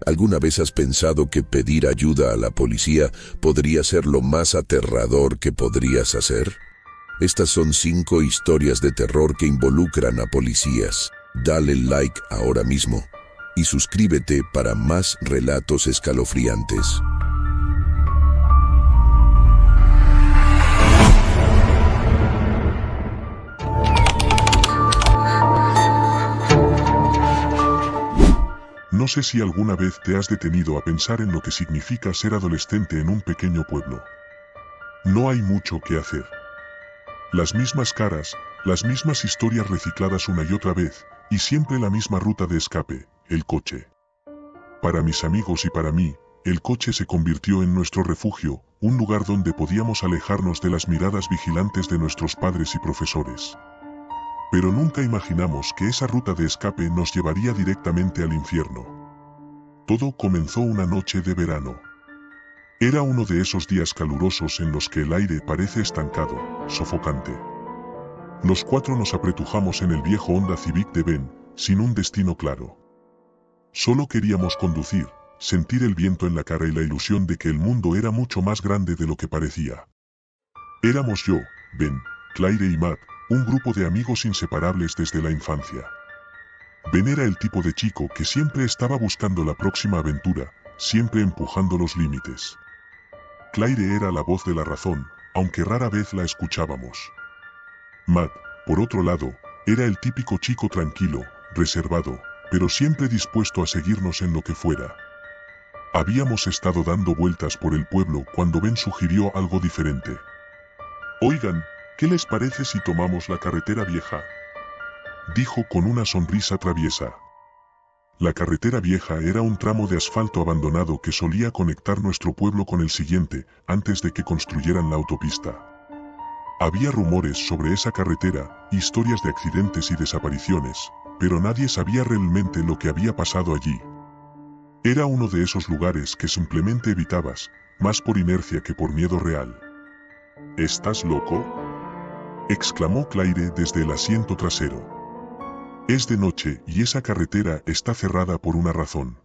¿Alguna vez has pensado que pedir ayuda a la policía podría ser lo más aterrador que podrías hacer? Estas son 5 historias de terror que involucran a policías. Dale like ahora mismo y suscríbete para más relatos escalofriantes. No sé si alguna vez te has detenido a pensar en lo que significa ser adolescente en un pequeño pueblo. No hay mucho que hacer. Las mismas caras, las mismas historias recicladas una y otra vez, y siempre la misma ruta de escape, el coche. Para mis amigos y para mí, el coche se convirtió en nuestro refugio, un lugar donde podíamos alejarnos de las miradas vigilantes de nuestros padres y profesores. Pero nunca imaginamos que esa ruta de escape nos llevaría directamente al infierno. Todo comenzó una noche de verano. Era uno de esos días calurosos en los que el aire parece estancado, sofocante. Los 4 nos apretujamos en el viejo Honda Civic de Ben, sin un destino claro. Solo queríamos conducir, sentir el viento en la cara y la ilusión de que el mundo era mucho más grande de lo que parecía. Éramos yo, Ben, Claire y Matt, un grupo de amigos inseparables desde la infancia. Ben era el tipo de chico que siempre estaba buscando la próxima aventura, siempre empujando los límites. Claire era la voz de la razón, aunque rara vez la escuchábamos. Matt, por otro lado, era el típico chico tranquilo, reservado, pero siempre dispuesto a seguirnos en lo que fuera. Habíamos estado dando vueltas por el pueblo cuando Ben sugirió algo diferente. «Oigan, ¿qué les parece si tomamos la carretera vieja?», dijo con una sonrisa traviesa. La carretera vieja era un tramo de asfalto abandonado que solía conectar nuestro pueblo con el siguiente, antes de que construyeran la autopista. Había rumores sobre esa carretera, historias de accidentes y desapariciones, pero nadie sabía realmente lo que había pasado allí. Era uno de esos lugares que simplemente evitabas, más por inercia que por miedo real. «¿Estás loco?», exclamó Claire desde el asiento trasero. «Es de noche y esa carretera está cerrada por una razón».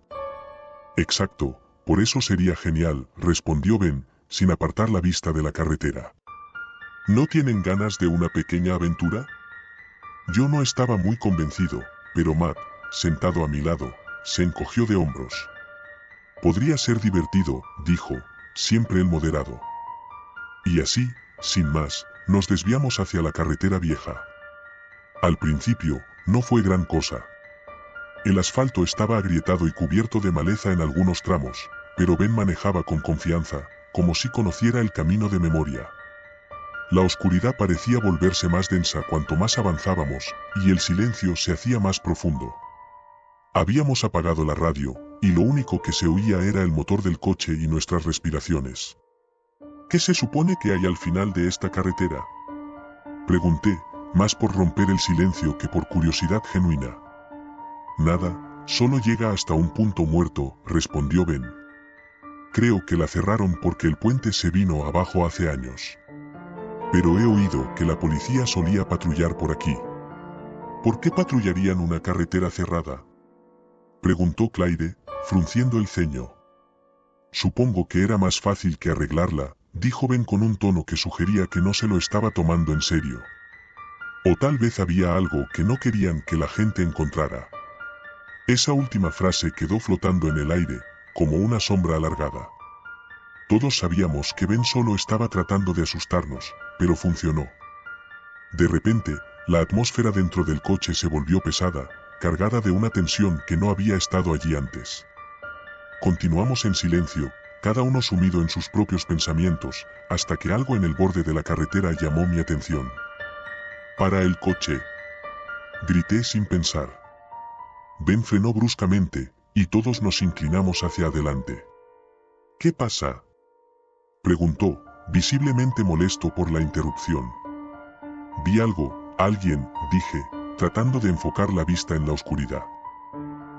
«Exacto, por eso sería genial», respondió Ben, sin apartar la vista de la carretera. «¿No tienen ganas de una pequeña aventura?». Yo no estaba muy convencido, pero Matt, sentado a mi lado, se encogió de hombros. «Podría ser divertido», dijo, siempre el moderado. Y así, sin más, nos desviamos hacia la carretera vieja. Al principio, no fue gran cosa. El asfalto estaba agrietado y cubierto de maleza en algunos tramos, pero Ben manejaba con confianza, como si conociera el camino de memoria. La oscuridad parecía volverse más densa cuanto más avanzábamos, y el silencio se hacía más profundo. Habíamos apagado la radio, y lo único que se oía era el motor del coche y nuestras respiraciones. «¿Qué se supone que hay al final de esta carretera?», pregunté, más por romper el silencio que por curiosidad genuina. «Nada, solo llega hasta un punto muerto», respondió Ben. «Creo que la cerraron porque el puente se vino abajo hace años. Pero he oído que la policía solía patrullar por aquí». «¿Por qué patrullarían una carretera cerrada?», preguntó Claire, frunciendo el ceño. «Supongo que era más fácil que arreglarla», dijo Ben con un tono que sugería que no se lo estaba tomando en serio. O tal vez había algo que no querían que la gente encontrara. Esa última frase quedó flotando en el aire, como una sombra alargada. Todos sabíamos que Ben solo estaba tratando de asustarnos, pero funcionó. De repente, la atmósfera dentro del coche se volvió pesada, cargada de una tensión que no había estado allí antes. Continuamos en silencio, cada uno sumido en sus propios pensamientos, hasta que algo en el borde de la carretera llamó mi atención. «¡Para el coche!», grité sin pensar. Ben frenó bruscamente, y todos nos inclinamos hacia adelante. «¿Qué pasa?», preguntó, visiblemente molesto por la interrupción. «Vi algo, alguien», dije, tratando de enfocar la vista en la oscuridad.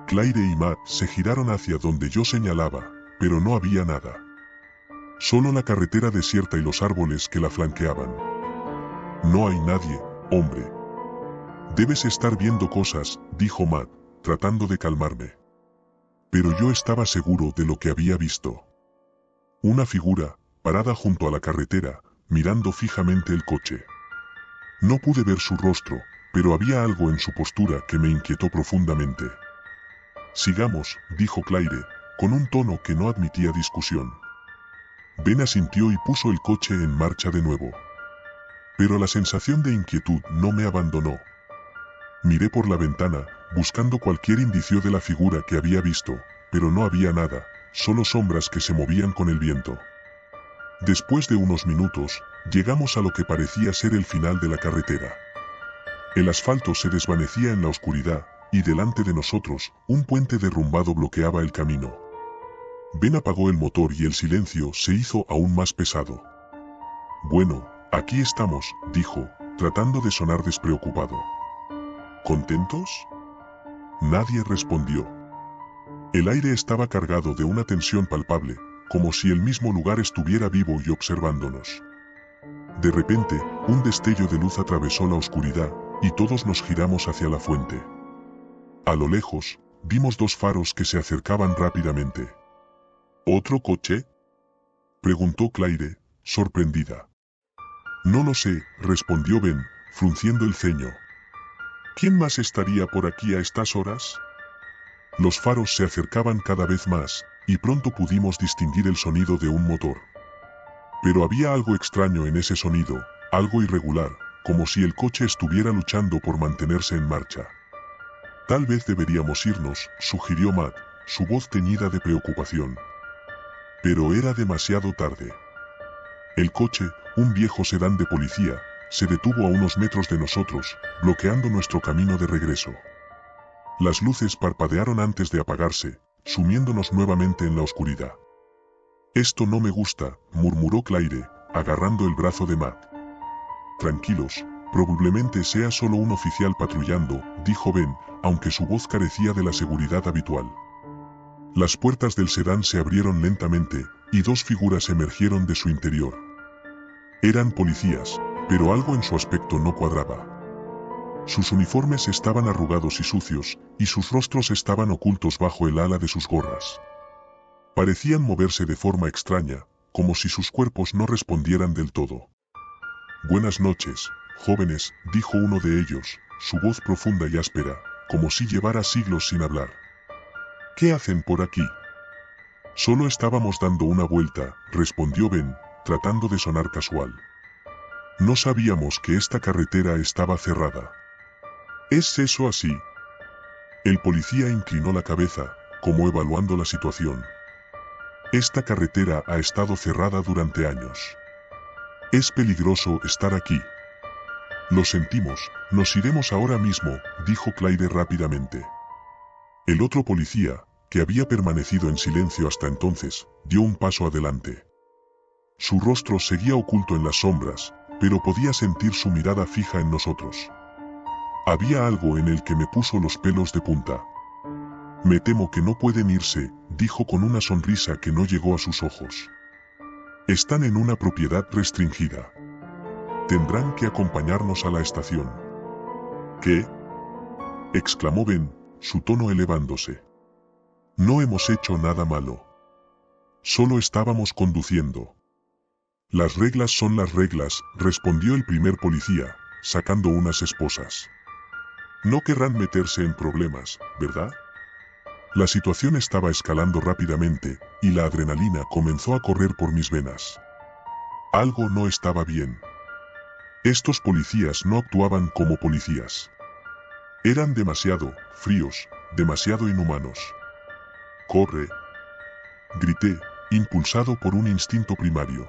Claire y Matt se giraron hacia donde yo señalaba, pero no había nada. Solo la carretera desierta y los árboles que la flanqueaban. «No hay nadie, hombre». «Debes estar viendo cosas», dijo Matt, tratando de calmarme. Pero yo estaba seguro de lo que había visto. Una figura, parada junto a la carretera, mirando fijamente el coche. No pude ver su rostro, pero había algo en su postura que me inquietó profundamente. Sigamos, dijo Claire, con un tono que no admitía discusión. Ben asintió y puso el coche en marcha de nuevo. Pero la sensación de inquietud no me abandonó. Miré por la ventana, buscando cualquier indicio de la figura que había visto, pero no había nada, solo sombras que se movían con el viento. Después de unos minutos, llegamos a lo que parecía ser el final de la carretera. El asfalto se desvanecía en la oscuridad, y delante de nosotros, un puente derrumbado bloqueaba el camino. Ben apagó el motor y el silencio se hizo aún más pesado. Bueno, aquí estamos, dijo, tratando de sonar despreocupado. ¿Contentos? Nadie respondió. El aire estaba cargado de una tensión palpable, como si el mismo lugar estuviera vivo y observándonos. De repente, un destello de luz atravesó la oscuridad, y todos nos giramos hacia la fuente. A lo lejos, vimos dos faros que se acercaban rápidamente. ¿Otro coche?, preguntó Claire, sorprendida. No lo sé, respondió Ben, frunciendo el ceño. ¿Quién más estaría por aquí a estas horas? Los faros se acercaban cada vez más, y pronto pudimos distinguir el sonido de un motor. Pero había algo extraño en ese sonido, algo irregular, como si el coche estuviera luchando por mantenerse en marcha. Tal vez deberíamos irnos, sugirió Matt, su voz teñida de preocupación. Pero era demasiado tarde. El coche, un viejo sedán de policía, se detuvo a unos metros de nosotros, bloqueando nuestro camino de regreso. Las luces parpadearon antes de apagarse, sumiéndonos nuevamente en la oscuridad. Esto no me gusta, murmuró Claire, agarrando el brazo de Matt. Tranquilos, probablemente sea solo un oficial patrullando, dijo Ben, aunque su voz carecía de la seguridad habitual. Las puertas del sedán se abrieron lentamente, y dos figuras emergieron de su interior. Eran policías, pero algo en su aspecto no cuadraba. Sus uniformes estaban arrugados y sucios, y sus rostros estaban ocultos bajo el ala de sus gorras. Parecían moverse de forma extraña, como si sus cuerpos no respondieran del todo. Buenas noches, jóvenes, dijo uno de ellos, su voz profunda y áspera, como si llevara siglos sin hablar. ¿Qué hacen por aquí? Solo estábamos dando una vuelta, respondió Ben, tratando de sonar casual. No sabíamos que esta carretera estaba cerrada. ¿Es eso así? El policía inclinó la cabeza, como evaluando la situación. Esta carretera ha estado cerrada durante años. Es peligroso estar aquí. Lo sentimos, nos iremos ahora mismo, dijo Claire rápidamente. El otro policía, que había permanecido en silencio hasta entonces, dio un paso adelante. Su rostro seguía oculto en las sombras, pero podía sentir su mirada fija en nosotros. Había algo en el que me puso los pelos de punta. Me temo que no pueden irse, dijo con una sonrisa que no llegó a sus ojos. Están en una propiedad restringida. Tendrán que acompañarnos a la estación. ¿Qué?, exclamó Ben, su tono elevándose. No hemos hecho nada malo. Solo estábamos conduciendo. Las reglas son las reglas, respondió el primer policía, sacando unas esposas. No querrán meterse en problemas, ¿verdad? La situación estaba escalando rápidamente, y la adrenalina comenzó a correr por mis venas. Algo no estaba bien. Estos policías no actuaban como policías. Eran demasiado fríos, demasiado inhumanos. ¡Corre!, grité, impulsado por un instinto primario.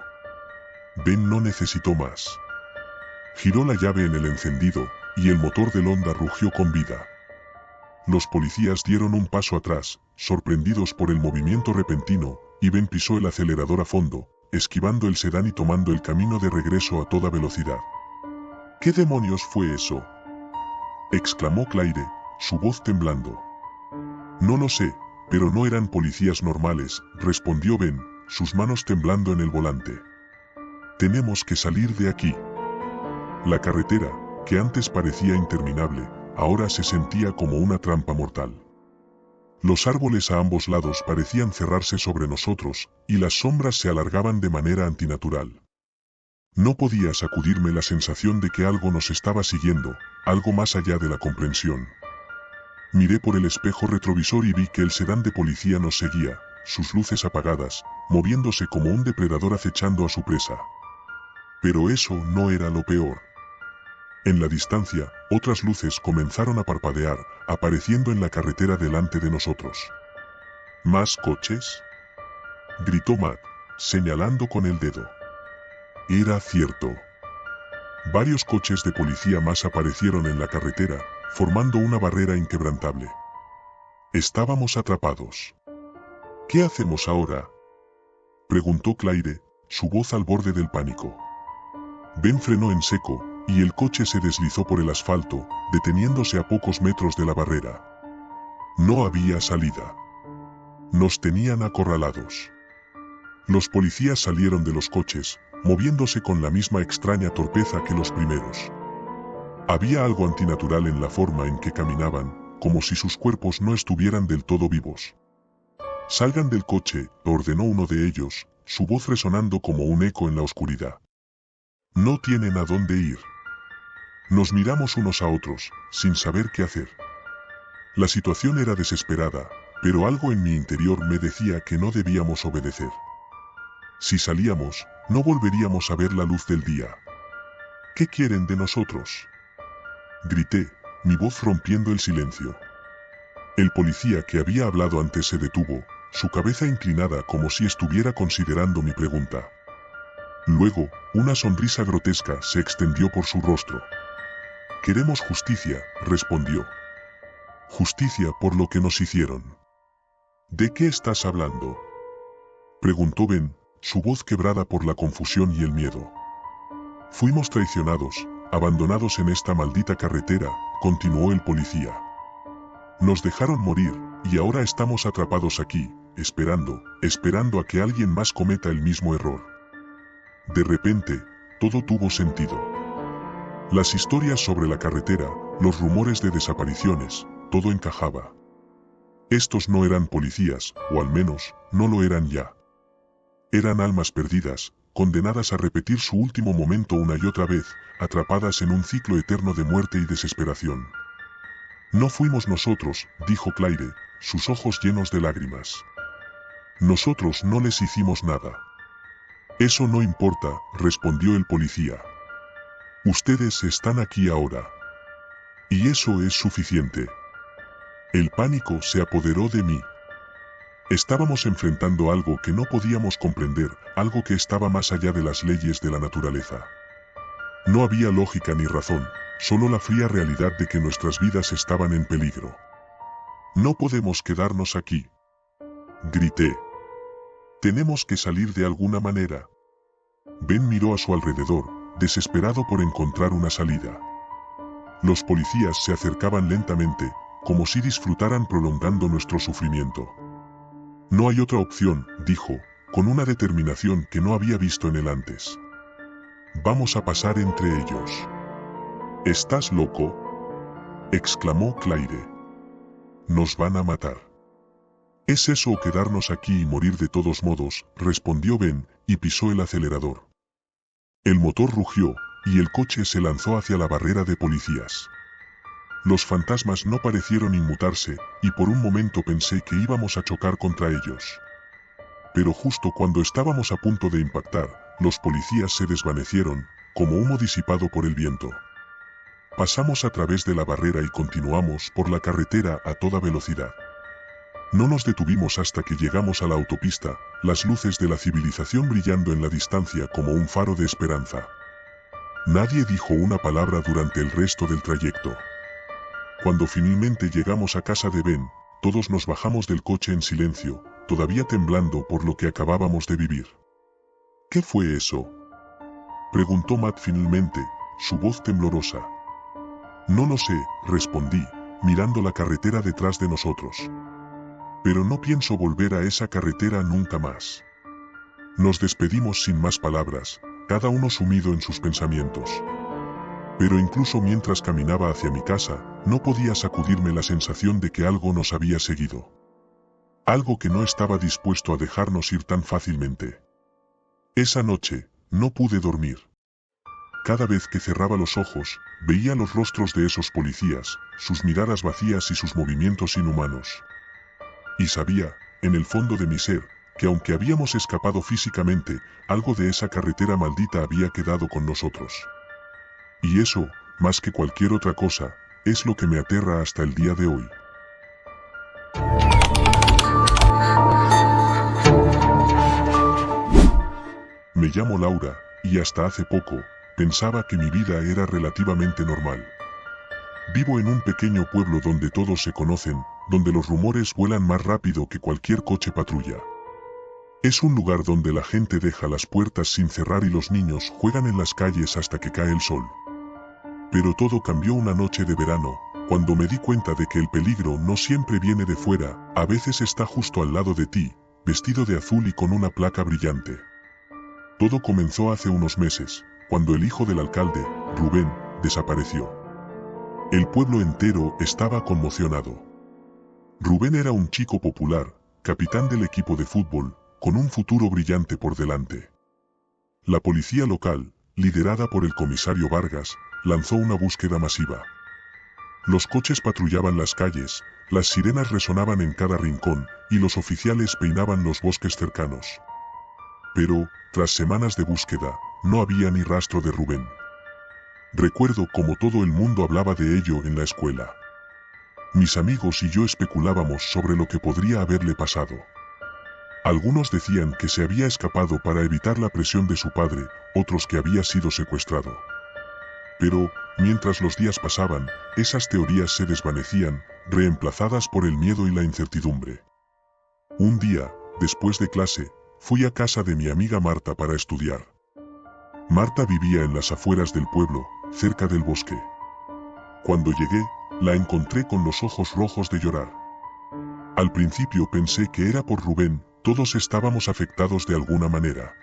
Ben no necesitó más. Giró la llave en el encendido, y el motor del Honda rugió con vida. Los policías dieron un paso atrás, sorprendidos por el movimiento repentino, y Ben pisó el acelerador a fondo, esquivando el sedán y tomando el camino de regreso a toda velocidad. ¿Qué demonios fue eso?, exclamó Claire, su voz temblando. No lo sé, pero no eran policías normales, respondió Ben, sus manos temblando en el volante. Tenemos que salir de aquí. La carretera, que antes parecía interminable, ahora se sentía como una trampa mortal. Los árboles a ambos lados parecían cerrarse sobre nosotros, y las sombras se alargaban de manera antinatural. No podía sacudirme la sensación de que algo nos estaba siguiendo, algo más allá de la comprensión. Miré por el espejo retrovisor y vi que el sedán de policía nos seguía, sus luces apagadas, moviéndose como un depredador acechando a su presa. Pero eso no era lo peor. En la distancia, otras luces comenzaron a parpadear, apareciendo en la carretera delante de nosotros. ¿Más coches?, gritó Matt, señalando con el dedo. Era cierto. Varios coches de policía más aparecieron en la carretera, formando una barrera inquebrantable. Estábamos atrapados. ¿Qué hacemos ahora?, preguntó Claire, su voz al borde del pánico. Ben frenó en seco, y el coche se deslizó por el asfalto, deteniéndose a pocos metros de la barrera. No había salida. Nos tenían acorralados. Los policías salieron de los coches, moviéndose con la misma extraña torpeza que los primeros. Había algo antinatural en la forma en que caminaban, como si sus cuerpos no estuvieran del todo vivos. «Salgan del coche», ordenó uno de ellos, su voz resonando como un eco en la oscuridad. «No tienen a dónde ir». Nos miramos unos a otros, sin saber qué hacer. La situación era desesperada, pero algo en mi interior me decía que no debíamos obedecer. Si salíamos, no volveríamos a ver la luz del día. «¿Qué quieren de nosotros?», grité, mi voz rompiendo el silencio. El policía que había hablado antes se detuvo, su cabeza inclinada como si estuviera considerando mi pregunta. Luego, una sonrisa grotesca se extendió por su rostro. «Queremos justicia», respondió. «Justicia por lo que nos hicieron». «¿De qué estás hablando?», preguntó Ben, su voz quebrada por la confusión y el miedo. «Fuimos traicionados, abandonados en esta maldita carretera», continuó el policía. «Nos dejaron morir, y ahora estamos atrapados aquí, esperando a que alguien más cometa el mismo error». De repente, todo tuvo sentido. Las historias sobre la carretera, los rumores de desapariciones, todo encajaba. Estos no eran policías, o al menos, no lo eran ya. Eran almas perdidas, condenadas a repetir su último momento una y otra vez, atrapadas en un ciclo eterno de muerte y desesperación. «No fuimos nosotros», dijo Claire, sus ojos llenos de lágrimas. «Nosotros no les hicimos nada». «Eso no importa», respondió el policía. «Ustedes están aquí ahora. Y eso es suficiente». El pánico se apoderó de mí. Estábamos enfrentando algo que no podíamos comprender, algo que estaba más allá de las leyes de la naturaleza. No había lógica ni razón, solo la fría realidad de que nuestras vidas estaban en peligro. «No podemos quedarnos aquí», grité. «Tenemos que salir de alguna manera». Ben miró a su alrededor, desesperado por encontrar una salida. Los policías se acercaban lentamente, como si disfrutaran prolongando nuestro sufrimiento. «No hay otra opción», dijo, con una determinación que no había visto en él antes. «Vamos a pasar entre ellos». «¿Estás loco?», exclamó Claire. «Nos van a matar». «¿Es eso o quedarnos aquí y morir de todos modos?», respondió Ben, y pisó el acelerador. El motor rugió, y el coche se lanzó hacia la barrera de policías. Los fantasmas no parecieron inmutarse, y por un momento pensé que íbamos a chocar contra ellos. Pero justo cuando estábamos a punto de impactar, los policías se desvanecieron, como humo disipado por el viento. Pasamos a través de la barrera y continuamos por la carretera a toda velocidad. No nos detuvimos hasta que llegamos a la autopista, las luces de la civilización brillando en la distancia como un faro de esperanza. Nadie dijo una palabra durante el resto del trayecto. Cuando finalmente llegamos a casa de Ben, todos nos bajamos del coche en silencio, todavía temblando por lo que acabábamos de vivir. «¿Qué fue eso?», preguntó Matt finalmente, su voz temblorosa. «No lo sé», respondí, mirando la carretera detrás de nosotros. «Pero no pienso volver a esa carretera nunca más». Nos despedimos sin más palabras, cada uno sumido en sus pensamientos. Pero incluso mientras caminaba hacia mi casa, no podía sacudirme la sensación de que algo nos había seguido. algo que no estaba dispuesto a dejarnos ir tan fácilmente. Esa noche, no pude dormir. Cada vez que cerraba los ojos, veía los rostros de esos policías, sus miradas vacías y sus movimientos inhumanos. Y sabía, en el fondo de mi ser, que aunque habíamos escapado físicamente, algo de esa carretera maldita había quedado con nosotros. Y eso, más que cualquier otra cosa, es lo que me aterra hasta el día de hoy. Me llamo Laura, y hasta hace poco, pensaba que mi vida era relativamente normal. Vivo en un pequeño pueblo donde todos se conocen, donde los rumores vuelan más rápido que cualquier coche patrulla. Es un lugar donde la gente deja las puertas sin cerrar y los niños juegan en las calles hasta que cae el sol. Pero todo cambió una noche de verano, cuando me di cuenta de que el peligro no siempre viene de fuera, a veces está justo al lado de ti, vestido de azul y con una placa brillante. Todo comenzó hace unos meses, cuando el hijo del alcalde, Rubén, desapareció. El pueblo entero estaba conmocionado. Rubén era un chico popular, capitán del equipo de fútbol, con un futuro brillante por delante. La policía local, liderada por el comisario Vargas, lanzó una búsqueda masiva. Los coches patrullaban las calles, las sirenas resonaban en cada rincón, y los oficiales peinaban los bosques cercanos. Pero, tras semanas de búsqueda, no había ni rastro de Rubén. Recuerdo cómo todo el mundo hablaba de ello en la escuela. Mis amigos y yo especulábamos sobre lo que podría haberle pasado. Algunos decían que se había escapado para evitar la presión de su padre, otros que había sido secuestrado. Pero, mientras los días pasaban, esas teorías se desvanecían, reemplazadas por el miedo y la incertidumbre. Un día, después de clase, fui a casa de mi amiga Marta para estudiar. Marta vivía en las afueras del pueblo, cerca del bosque. Cuando llegué, la encontré con los ojos rojos de llorar. Al principio pensé que era por Rubén, todos estábamos afectados de alguna manera.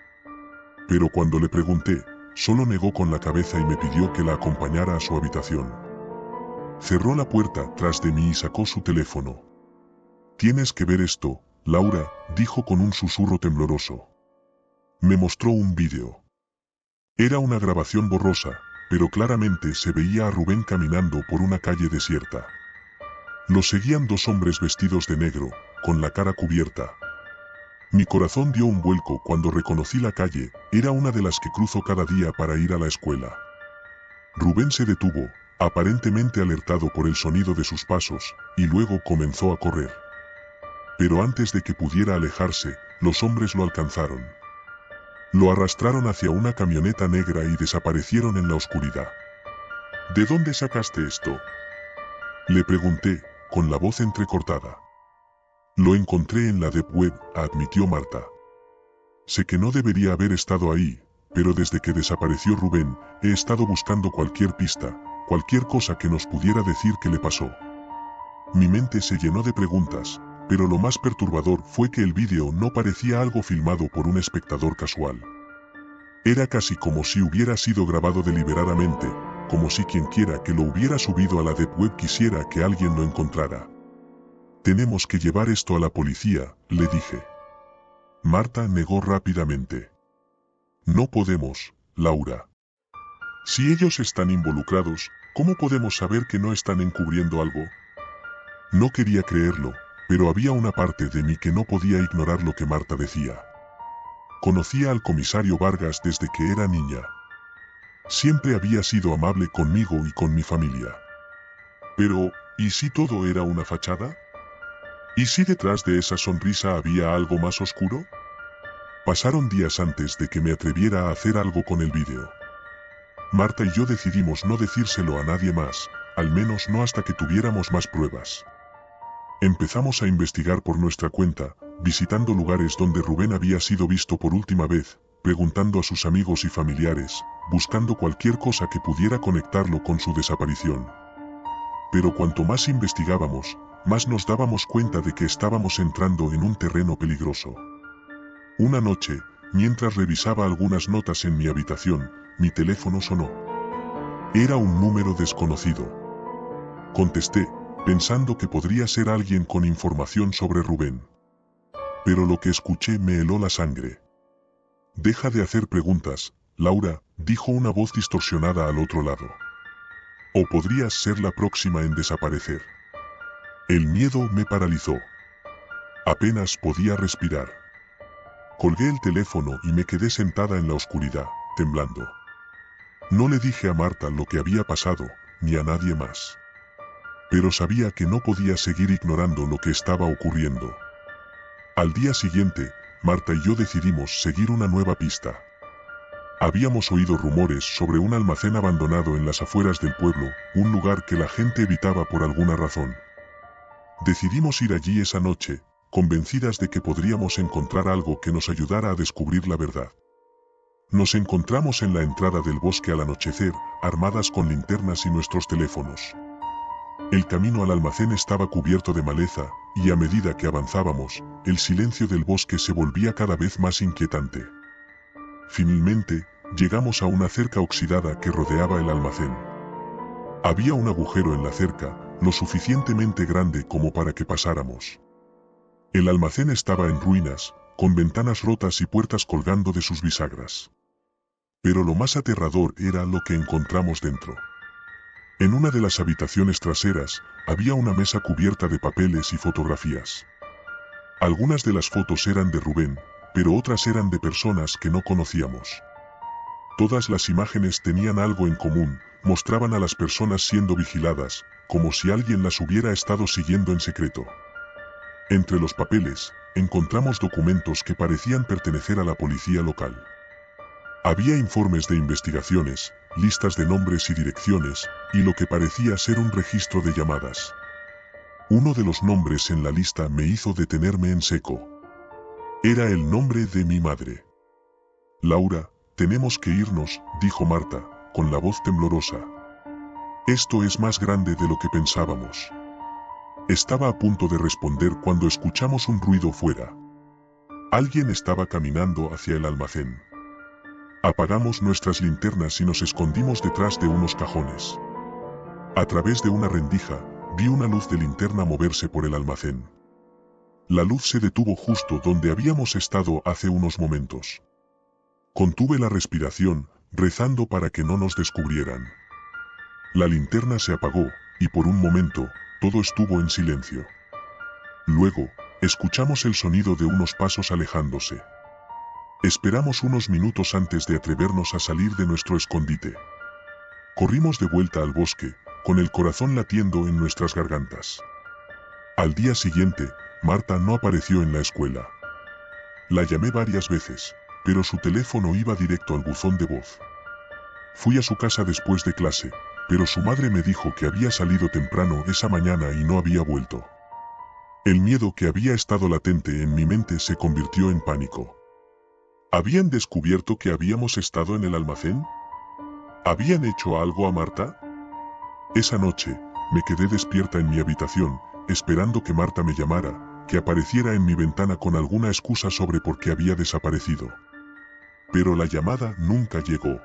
Pero cuando le pregunté, solo negó con la cabeza y me pidió que la acompañara a su habitación. Cerró la puerta tras de mí y sacó su teléfono. «Tienes que ver esto, Laura», dijo con un susurro tembloroso. Me mostró un vídeo. Era una grabación borrosa, pero claramente se veía a Rubén caminando por una calle desierta. Lo seguían dos hombres vestidos de negro, con la cara cubierta. Mi corazón dio un vuelco cuando reconocí la calle, era una de las que cruzo cada día para ir a la escuela. Rubén se detuvo, aparentemente alertado por el sonido de sus pasos, y luego comenzó a correr. Pero antes de que pudiera alejarse, los hombres lo alcanzaron. Lo arrastraron hacia una camioneta negra y desaparecieron en la oscuridad. «¿De dónde sacaste esto?», le pregunté, con la voz entrecortada. «Lo encontré en la Deep Web», admitió Marta. «Sé que no debería haber estado ahí, pero desde que desapareció Rubén, he estado buscando cualquier pista, cualquier cosa que nos pudiera decir qué le pasó». Mi mente se llenó de preguntas, pero lo más perturbador fue que el vídeo no parecía algo filmado por un espectador casual. Era casi como si hubiera sido grabado deliberadamente, como si quien quiera que lo hubiera subido a la Deep Web quisiera que alguien lo encontrara. «Tenemos que llevar esto a la policía», le dije. Marta negó rápidamente. «No podemos, Laura. Si ellos están involucrados, ¿cómo podemos saber que no están encubriendo algo?». No quería creerlo, pero había una parte de mí que no podía ignorar lo que Marta decía. Conocía al comisario Vargas desde que era niña. Siempre había sido amable conmigo y con mi familia. Pero, ¿y si todo era una fachada? ¿Y si detrás de esa sonrisa había algo más oscuro? Pasaron días antes de que me atreviera a hacer algo con el vídeo. Marta y yo decidimos no decírselo a nadie más, al menos no hasta que tuviéramos más pruebas. Empezamos a investigar por nuestra cuenta, visitando lugares donde Rubén había sido visto por última vez, preguntando a sus amigos y familiares, buscando cualquier cosa que pudiera conectarlo con su desaparición. Pero cuanto más investigábamos, más nos dábamos cuenta de que estábamos entrando en un terreno peligroso. Una noche, mientras revisaba algunas notas en mi habitación, mi teléfono sonó. Era un número desconocido. Contesté, pensando que podría ser alguien con información sobre Rubén. pero lo que escuché me heló la sangre. «Deja de hacer preguntas, Laura», dijo una voz distorsionada al otro lado. «O podrías ser la próxima en desaparecer». El miedo me paralizó. Apenas podía respirar. Colgué el teléfono y me quedé sentada en la oscuridad, temblando. No le dije a Marta lo que había pasado, ni a nadie más. Pero sabía que no podía seguir ignorando lo que estaba ocurriendo. Al día siguiente, Marta y yo decidimos seguir una nueva pista. Habíamos oído rumores sobre un almacén abandonado en las afueras del pueblo, un lugar que la gente evitaba por alguna razón. Decidimos ir allí esa noche, convencidas de que podríamos encontrar algo que nos ayudara a descubrir la verdad. Nos encontramos en la entrada del bosque al anochecer, armadas con linternas y nuestros teléfonos. El camino al almacén estaba cubierto de maleza, y a medida que avanzábamos, el silencio del bosque se volvía cada vez más inquietante. Finalmente, llegamos a una cerca oxidada que rodeaba el almacén. Había un agujero en la cerca, lo suficientemente grande como para que pasáramos. El almacén estaba en ruinas, con ventanas rotas y puertas colgando de sus bisagras. Pero lo más aterrador era lo que encontramos dentro. En una de las habitaciones traseras, había una mesa cubierta de papeles y fotografías. Algunas de las fotos eran de Rubén, pero otras eran de personas que no conocíamos. Todas las imágenes tenían algo en común, mostraban a las personas siendo vigiladas, como si alguien las hubiera estado siguiendo en secreto. Entre los papeles, encontramos documentos que parecían pertenecer a la policía local. Había informes de investigaciones, listas de nombres y direcciones, y lo que parecía ser un registro de llamadas. Uno de los nombres en la lista me hizo detenerme en seco. Era el nombre de mi madre. «Laura, tenemos que irnos», dijo Marta, con la voz temblorosa. «Esto es más grande de lo que pensábamos». Estaba a punto de responder cuando escuchamos un ruido fuera. Alguien estaba caminando hacia el almacén. Apagamos nuestras linternas y nos escondimos detrás de unos cajones. A través de una rendija, vi una luz de linterna moverse por el almacén. La luz se detuvo justo donde habíamos estado hace unos momentos. Contuve la respiración, rezando para que no nos descubrieran. La linterna se apagó, y por un momento, todo estuvo en silencio. Luego, escuchamos el sonido de unos pasos alejándose. Esperamos unos minutos antes de atrevernos a salir de nuestro escondite. Corrimos de vuelta al bosque, con el corazón latiendo en nuestras gargantas. Al día siguiente, Marta no apareció en la escuela. La llamé varias veces, pero su teléfono iba directo al buzón de voz. Fui a su casa después de clase, pero su madre me dijo que había salido temprano esa mañana y no había vuelto. El miedo que había estado latente en mi mente se convirtió en pánico. ¿Habían descubierto que habíamos estado en el almacén? ¿Habían hecho algo a Marta? Esa noche, me quedé despierta en mi habitación, esperando que Marta me llamara, que apareciera en mi ventana con alguna excusa sobre por qué había desaparecido. Pero la llamada nunca llegó.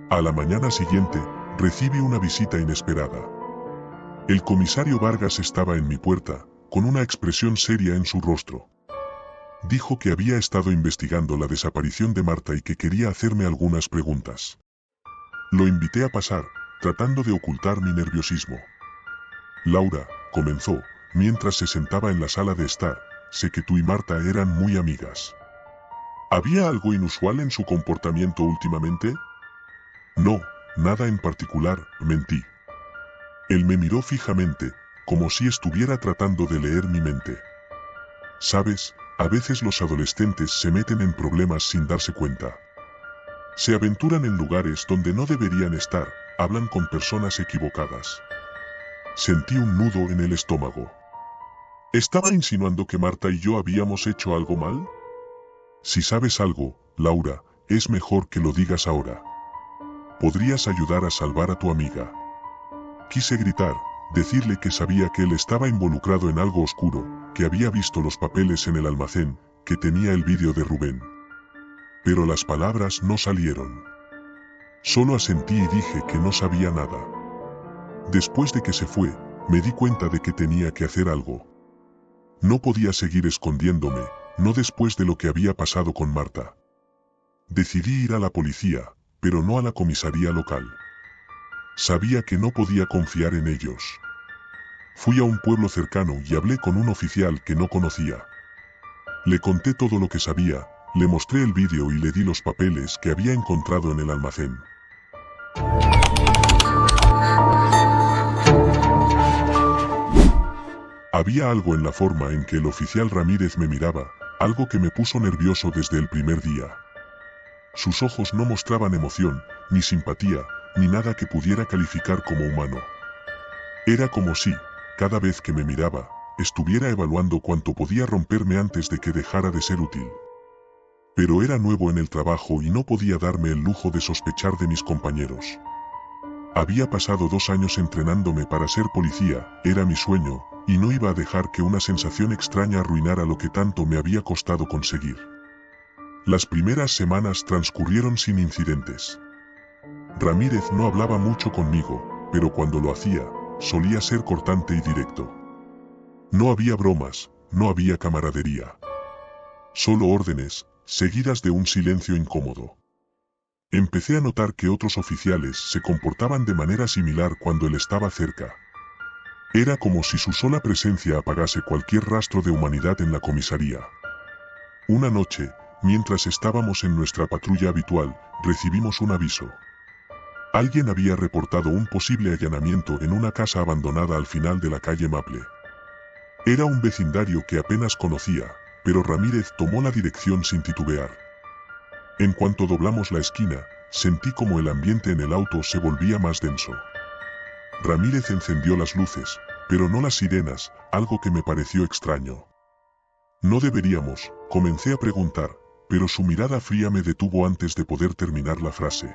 A la mañana siguiente, recibí una visita inesperada. El comisario Vargas estaba en mi puerta, con una expresión seria en su rostro. Dijo que había estado investigando la desaparición de Marta y que quería hacerme algunas preguntas. Lo invité a pasar, tratando de ocultar mi nerviosismo. «Laura», comenzó, mientras se sentaba en la sala de estar, «sé que tú y Marta eran muy amigas. ¿Había algo inusual en su comportamiento últimamente?» «No, nada en particular», mentí. Él me miró fijamente, como si estuviera tratando de leer mi mente. «Sabes, a veces los adolescentes se meten en problemas sin darse cuenta. Se aventuran en lugares donde no deberían estar, hablan con personas equivocadas». Sentí un nudo en el estómago. ¿Estaba insinuando que Marta y yo habíamos hecho algo mal? Si sabes algo, Laura, es mejor que lo digas ahora. Podrías ayudar a salvar a tu amiga. Quise gritar, decirle que sabía que él estaba involucrado en algo oscuro, que había visto los papeles en el almacén, que tenía el vídeo de Rubén. Pero las palabras no salieron. Solo asentí y dije que no sabía nada. Después de que se fue, me di cuenta de que tenía que hacer algo. No podía seguir escondiéndome, no después de lo que había pasado con Marta. Decidí ir a la policía, pero no a la comisaría local. Sabía que no podía confiar en ellos. Fui a un pueblo cercano y hablé con un oficial que no conocía. Le conté todo lo que sabía, le mostré el vídeo y le di los papeles que había encontrado en el almacén. Había algo en la forma en que el oficial Ramírez me miraba, algo que me puso nervioso desde el primer día. Sus ojos no mostraban emoción, ni simpatía, ni nada que pudiera calificar como humano. Era como si, cada vez que me miraba, estuviera evaluando cuánto podía romperme antes de que dejara de ser útil. Pero era nuevo en el trabajo y no podía darme el lujo de sospechar de mis compañeros. Había pasado 2 años entrenándome para ser policía, era mi sueño, y no iba a dejar que una sensación extraña arruinara lo que tanto me había costado conseguir. Las primeras semanas transcurrieron sin incidentes. Ramírez no hablaba mucho conmigo, pero cuando lo hacía, solía ser cortante y directo. No había bromas, no había camaradería. Solo órdenes, seguidas de un silencio incómodo. Empecé a notar que otros oficiales se comportaban de manera similar cuando él estaba cerca. Era como si su sola presencia apagase cualquier rastro de humanidad en la comisaría. Una noche, mientras estábamos en nuestra patrulla habitual, recibimos un aviso. Alguien había reportado un posible allanamiento en una casa abandonada al final de la calle Maple. Era un vecindario que apenas conocía, pero Ramírez tomó la dirección sin titubear. En cuanto doblamos la esquina, sentí como el ambiente en el auto se volvía más denso. Ramírez encendió las luces, pero no las sirenas, algo que me pareció extraño. No deberíamos, comencé a preguntar, pero su mirada fría me detuvo antes de poder terminar la frase.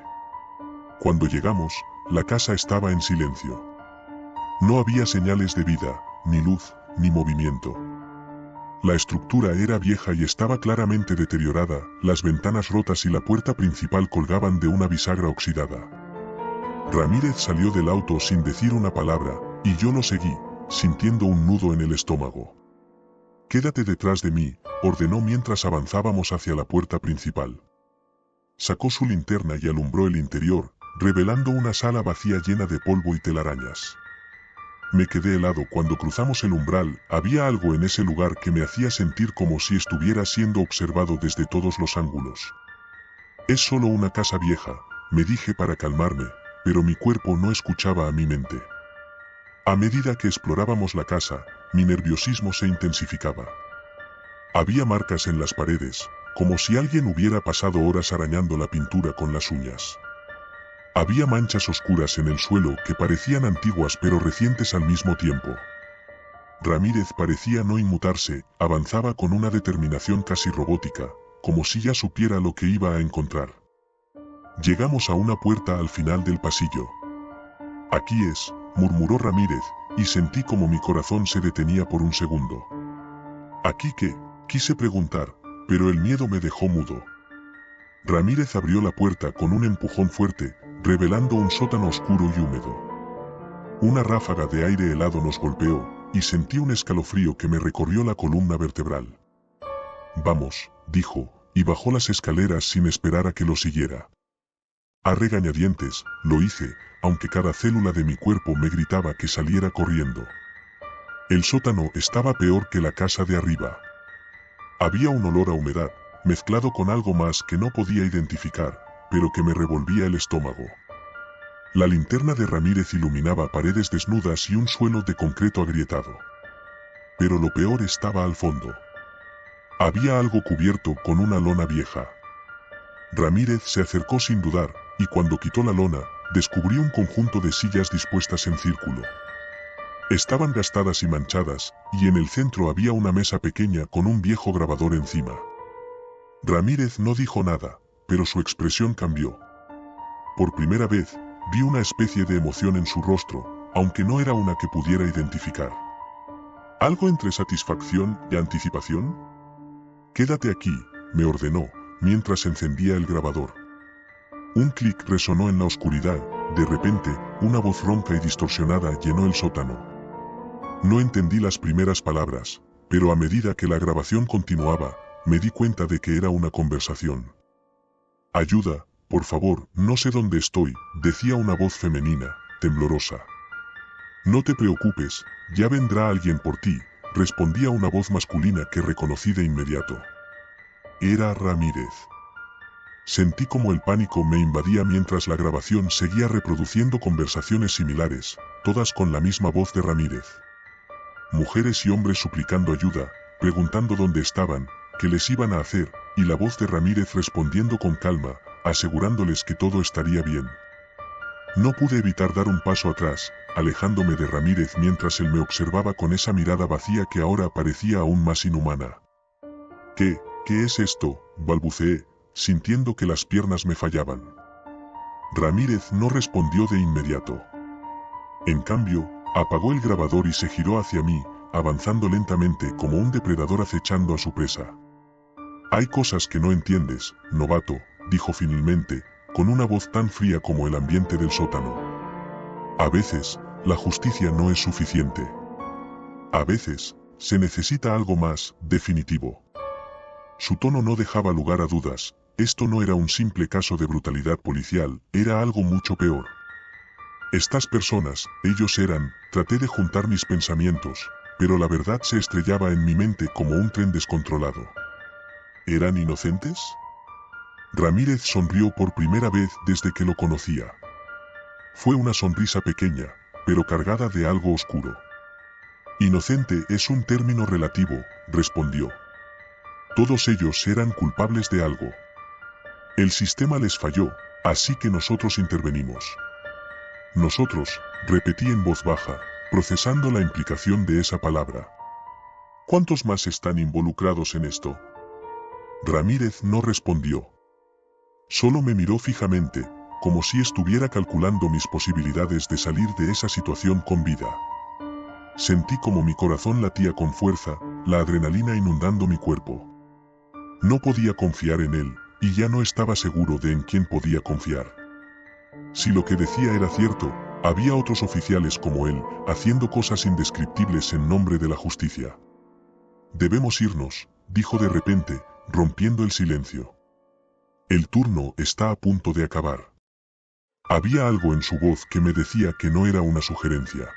Cuando llegamos, la casa estaba en silencio. No había señales de vida, ni luz, ni movimiento. La estructura era vieja y estaba claramente deteriorada, las ventanas rotas y la puerta principal colgaban de una bisagra oxidada. Ramírez salió del auto sin decir una palabra, y yo lo seguí, sintiendo un nudo en el estómago. «Quédate detrás de mí», ordenó mientras avanzábamos hacia la puerta principal. Sacó su linterna y alumbró el interior, revelando una sala vacía llena de polvo y telarañas. Me quedé helado cuando cruzamos el umbral, había algo en ese lugar que me hacía sentir como si estuviera siendo observado desde todos los ángulos. «Es solo una casa vieja», me dije para calmarme, pero mi cuerpo no escuchaba a mi mente. A medida que explorábamos la casa, mi nerviosismo se intensificaba. Había marcas en las paredes, como si alguien hubiera pasado horas arañando la pintura con las uñas. Había manchas oscuras en el suelo que parecían antiguas pero recientes al mismo tiempo. Ramírez parecía no inmutarse, avanzaba con una determinación casi robótica, como si ya supiera lo que iba a encontrar. Llegamos a una puerta al final del pasillo. «Aquí es», murmuró Ramírez, y sentí como mi corazón se detenía por un segundo. «¿Aquí qué?», quise preguntar, pero el miedo me dejó mudo. Ramírez abrió la puerta con un empujón fuerte, revelando un sótano oscuro y húmedo. Una ráfaga de aire helado nos golpeó, y sentí un escalofrío que me recorrió la columna vertebral. «Vamos», dijo, y bajó las escaleras sin esperar a que lo siguiera. A regañadientes, lo hice, aunque cada célula de mi cuerpo me gritaba que saliera corriendo. El sótano estaba peor que la casa de arriba. Había un olor a humedad, mezclado con algo más que no podía identificar, pero que me revolvía el estómago. La linterna de Ramírez iluminaba paredes desnudas y un suelo de concreto agrietado. Pero lo peor estaba al fondo. Había algo cubierto con una lona vieja. Ramírez se acercó sin dudar, y cuando quitó la lona, descubrí un conjunto de sillas dispuestas en círculo. Estaban gastadas y manchadas, y en el centro había una mesa pequeña con un viejo grabador encima. Ramírez no dijo nada, pero su expresión cambió. Por primera vez, vi una especie de emoción en su rostro, aunque no era una que pudiera identificar. ¿Algo entre satisfacción y anticipación? «Quédate aquí», me ordenó, mientras encendía el grabador. Un clic resonó en la oscuridad, de repente, una voz ronca y distorsionada llenó el sótano. No entendí las primeras palabras, pero a medida que la grabación continuaba, me di cuenta de que era una conversación. Ayuda, por favor, no sé dónde estoy, decía una voz femenina, temblorosa. No te preocupes, ya vendrá alguien por ti, respondía una voz masculina que reconocí de inmediato. Era Ramírez. Sentí como el pánico me invadía mientras la grabación seguía reproduciendo conversaciones similares, todas con la misma voz de Ramírez. Mujeres y hombres suplicando ayuda, preguntando dónde estaban, qué les iban a hacer, y la voz de Ramírez respondiendo con calma, asegurándoles que todo estaría bien. No pude evitar dar un paso atrás, alejándome de Ramírez mientras él me observaba con esa mirada vacía que ahora parecía aún más inhumana. ¿Qué es esto?, balbuceé, sintiendo que las piernas me fallaban. Ramírez no respondió de inmediato. En cambio, apagó el grabador y se giró hacia mí, avanzando lentamente como un depredador acechando a su presa. Hay cosas que no entiendes, novato, dijo finalmente, con una voz tan fría como el ambiente del sótano. A veces, la justicia no es suficiente. A veces, se necesita algo más, definitivo. Su tono no dejaba lugar a dudas. Esto no era un simple caso de brutalidad policial, era algo mucho peor. Estas personas, ellos eran, traté de juntar mis pensamientos, pero la verdad se estrellaba en mi mente como un tren descontrolado. ¿Eran inocentes? Ramírez sonrió por primera vez desde que lo conocía. Fue una sonrisa pequeña, pero cargada de algo oscuro. Inocente es un término relativo, respondió. Todos ellos eran culpables de algo. El sistema les falló, así que nosotros intervenimos. Nosotros, repetí en voz baja, procesando la implicación de esa palabra. ¿Cuántos más están involucrados en esto? Ramírez no respondió. Solo me miró fijamente, como si estuviera calculando mis posibilidades de salir de esa situación con vida. Sentí como mi corazón latía con fuerza, la adrenalina inundando mi cuerpo. No podía confiar en él, y ya no estaba seguro de en quién podía confiar. Si lo que decía era cierto, había otros oficiales como él, haciendo cosas indescriptibles en nombre de la justicia. Debemos irnos, dijo de repente, rompiendo el silencio. El turno está a punto de acabar. Había algo en su voz que me decía que no era una sugerencia.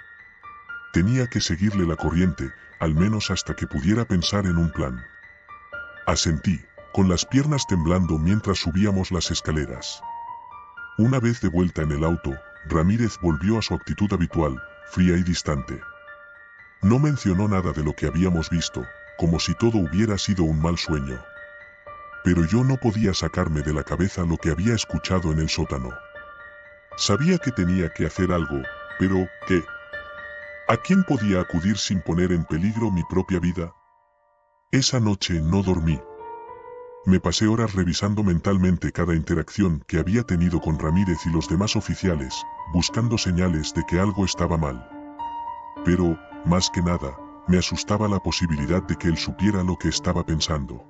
Tenía que seguirle la corriente, al menos hasta que pudiera pensar en un plan. Asentí, con las piernas temblando mientras subíamos las escaleras. Una vez de vuelta en el auto, Ramírez volvió a su actitud habitual, fría y distante. No mencionó nada de lo que habíamos visto, como si todo hubiera sido un mal sueño. Pero yo no podía sacarme de la cabeza lo que había escuchado en el sótano. Sabía que tenía que hacer algo, pero, ¿qué? ¿A quién podía acudir sin poner en peligro mi propia vida? Esa noche no dormí. Me pasé horas revisando mentalmente cada interacción que había tenido con Ramírez y los demás oficiales, buscando señales de que algo estaba mal. Pero, más que nada, me asustaba la posibilidad de que él supiera lo que estaba pensando.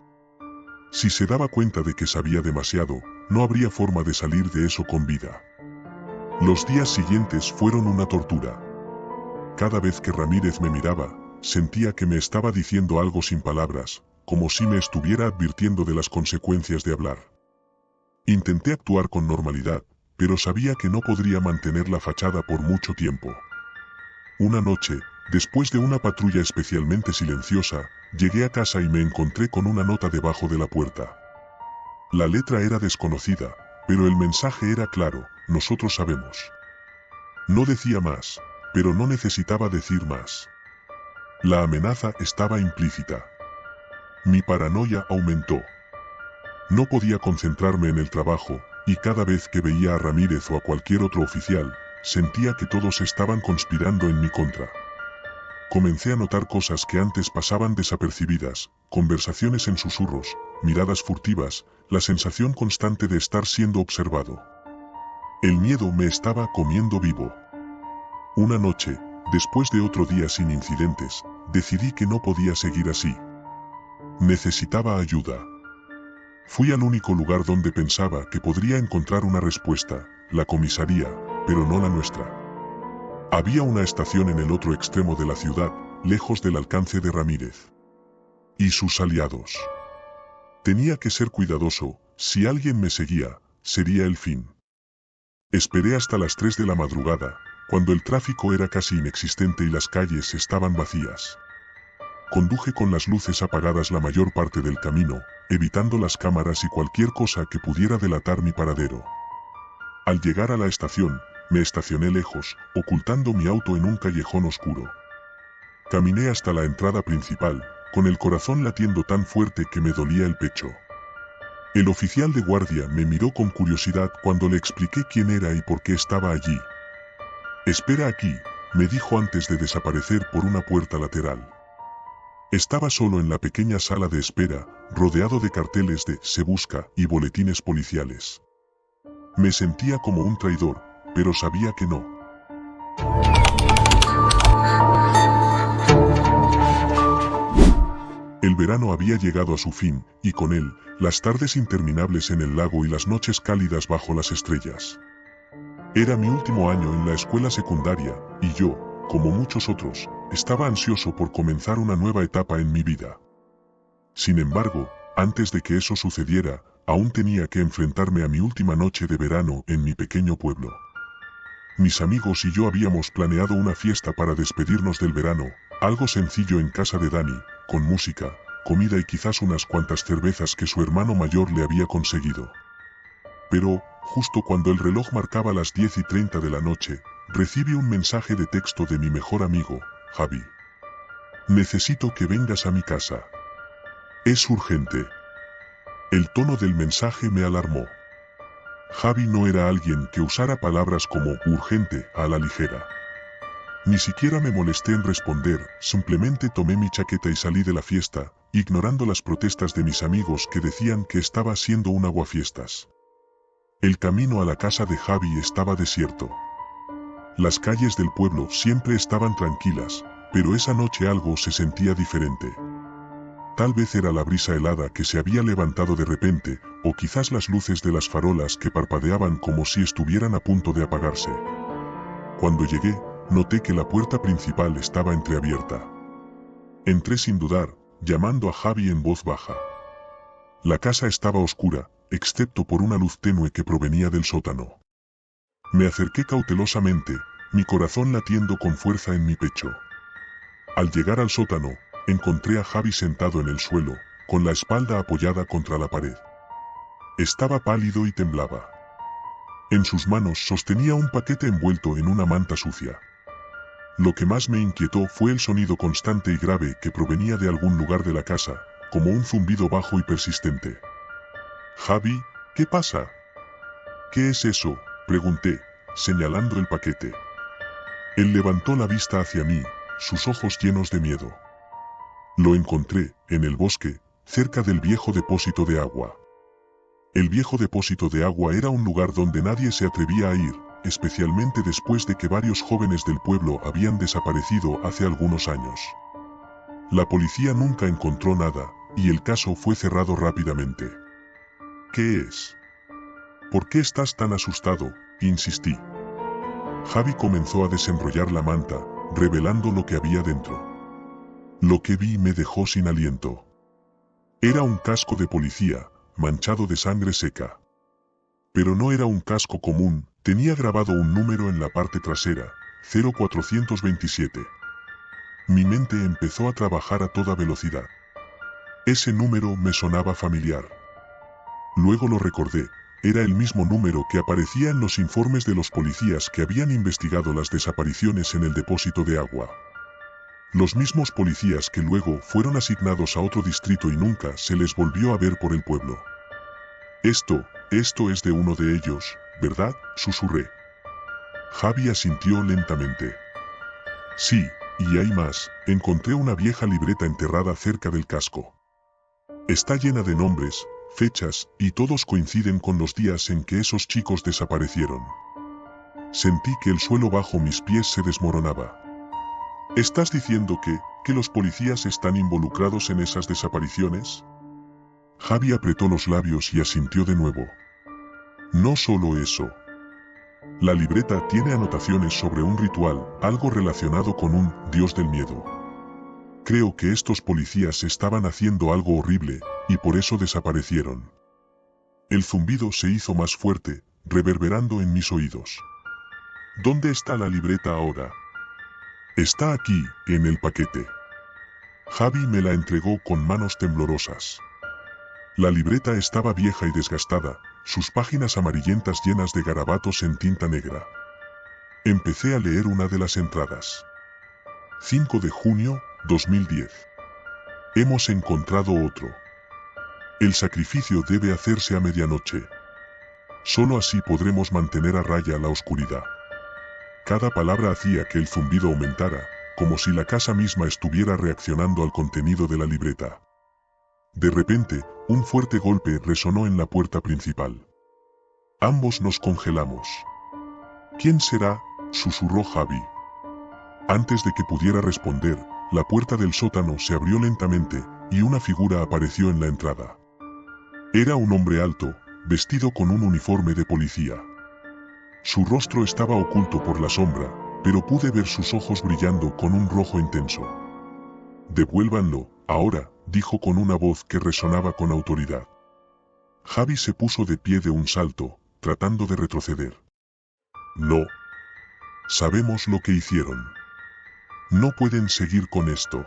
Si se daba cuenta de que sabía demasiado, no habría forma de salir de eso con vida. Los días siguientes fueron una tortura. Cada vez que Ramírez me miraba, sentía que me estaba diciendo algo sin palabras, como si me estuviera advirtiendo de las consecuencias de hablar. Intenté actuar con normalidad, pero sabía que no podría mantener la fachada por mucho tiempo. Una noche, después de una patrulla especialmente silenciosa, llegué a casa y me encontré con una nota debajo de la puerta. La letra era desconocida, pero el mensaje era claro: nosotros sabemos. No decía más, pero no necesitaba decir más. La amenaza estaba implícita. Mi paranoia aumentó. No podía concentrarme en el trabajo, y cada vez que veía a Ramírez o a cualquier otro oficial, sentía que todos estaban conspirando en mi contra. Comencé a notar cosas que antes pasaban desapercibidas: conversaciones en susurros, miradas furtivas, la sensación constante de estar siendo observado. El miedo me estaba comiendo vivo. Una noche, después de otro día sin incidentes, decidí que no podía seguir así. Necesitaba ayuda. Fui al único lugar donde pensaba que podría encontrar una respuesta: la comisaría, pero no la nuestra. Había una estación en el otro extremo de la ciudad, lejos del alcance de Ramírez y sus aliados. Tenía que ser cuidadoso, si alguien me seguía, sería el fin. Esperé hasta las 3 de la madrugada, cuando el tráfico era casi inexistente y las calles estaban vacías. Conduje con las luces apagadas la mayor parte del camino, evitando las cámaras y cualquier cosa que pudiera delatar mi paradero. Al llegar a la estación, me estacioné lejos, ocultando mi auto en un callejón oscuro. Caminé hasta la entrada principal, con el corazón latiendo tan fuerte que me dolía el pecho. El oficial de guardia me miró con curiosidad cuando le expliqué quién era y por qué estaba allí. «Espera aquí», me dijo antes de desaparecer por una puerta lateral. Estaba solo en la pequeña sala de espera, rodeado de carteles de «Se busca» y boletines policiales. Me sentía como un traidor, pero sabía que no. El verano había llegado a su fin, y con él, las tardes interminables en el lago y las noches cálidas bajo las estrellas. Era mi último año en la escuela secundaria, y yo, como muchos otros, estaba ansioso por comenzar una nueva etapa en mi vida. Sin embargo, antes de que eso sucediera, aún tenía que enfrentarme a mi última noche de verano en mi pequeño pueblo. Mis amigos y yo habíamos planeado una fiesta para despedirnos del verano, algo sencillo en casa de Dani, con música, comida y quizás unas cuantas cervezas que su hermano mayor le había conseguido. Pero, justo cuando el reloj marcaba las 10:30 de la noche, recibí un mensaje de texto de mi mejor amigo, Javi. «Necesito que vengas a mi casa. Es urgente». El tono del mensaje me alarmó. Javi no era alguien que usara palabras como urgente a la ligera. Ni siquiera me molesté en responder, simplemente tomé mi chaqueta y salí de la fiesta, ignorando las protestas de mis amigos que decían que estaba haciendo un aguafiestas. El camino a la casa de Javi estaba desierto. Las calles del pueblo siempre estaban tranquilas, pero esa noche algo se sentía diferente. Tal vez era la brisa helada que se había levantado de repente, o quizás las luces de las farolas que parpadeaban como si estuvieran a punto de apagarse. Cuando llegué, noté que la puerta principal estaba entreabierta. Entré sin dudar, llamando a Javi en voz baja. La casa estaba oscura, excepto por una luz tenue que provenía del sótano. Me acerqué cautelosamente, mi corazón latiendo con fuerza en mi pecho. Al llegar al sótano, encontré a Javi sentado en el suelo, con la espalda apoyada contra la pared. Estaba pálido y temblaba. En sus manos sostenía un paquete envuelto en una manta sucia. Lo que más me inquietó fue el sonido constante y grave que provenía de algún lugar de la casa, como un zumbido bajo y persistente. «Javi, ¿qué pasa?» «¿Qué es eso?», pregunté, señalando el paquete. Él levantó la vista hacia mí, sus ojos llenos de miedo. Lo encontré, en el bosque, cerca del viejo depósito de agua. El viejo depósito de agua era un lugar donde nadie se atrevía a ir, especialmente después de que varios jóvenes del pueblo habían desaparecido hace algunos años. La policía nunca encontró nada, y el caso fue cerrado rápidamente. «¿Qué es? ¿Por qué estás tan asustado?», insistí. Javi comenzó a desenrollar la manta, revelando lo que había dentro. Lo que vi me dejó sin aliento. Era un casco de policía, manchado de sangre seca. Pero no era un casco común, tenía grabado un número en la parte trasera, 0427. Mi mente empezó a trabajar a toda velocidad. Ese número me sonaba familiar. Luego lo recordé, era el mismo número que aparecía en los informes de los policías que habían investigado las desapariciones en el depósito de agua. Los mismos policías que luego fueron asignados a otro distrito y nunca se les volvió a ver por el pueblo. Esto es de uno de ellos, ¿verdad?, susurré. Javi asintió lentamente. Sí, y hay más, encontré una vieja libreta enterrada cerca del casco. Está llena de nombres, fechas, y todos coinciden con los días en que esos chicos desaparecieron. Sentí que el suelo bajo mis pies se desmoronaba. ¿Estás diciendo que los policías están involucrados en esas desapariciones? Javi apretó los labios y asintió de nuevo. No solo eso. La libreta tiene anotaciones sobre un ritual, algo relacionado con un dios del miedo. Creo que estos policías estaban haciendo algo horrible, y por eso desaparecieron. El zumbido se hizo más fuerte, reverberando en mis oídos. ¿Dónde está la libreta ahora? Está aquí, en el paquete. Javi me la entregó con manos temblorosas. La libreta estaba vieja y desgastada, sus páginas amarillentas llenas de garabatos en tinta negra. Empecé a leer una de las entradas. 5 de junio, 2010. Hemos encontrado otro. El sacrificio debe hacerse a medianoche. Solo así podremos mantener a raya la oscuridad. Cada palabra hacía que el zumbido aumentara, como si la casa misma estuviera reaccionando al contenido de la libreta. De repente, un fuerte golpe resonó en la puerta principal. Ambos nos congelamos. ¿Quién será?, susurró Javi. Antes de que pudiera responder, la puerta del sótano se abrió lentamente, y una figura apareció en la entrada. Era un hombre alto, vestido con un uniforme de policía. Su rostro estaba oculto por la sombra, pero pude ver sus ojos brillando con un rojo intenso. «Devuélvanlo, ahora», dijo con una voz que resonaba con autoridad. Javi se puso de pie de un salto, tratando de retroceder. «No. Sabemos lo que hicieron. No pueden seguir con esto».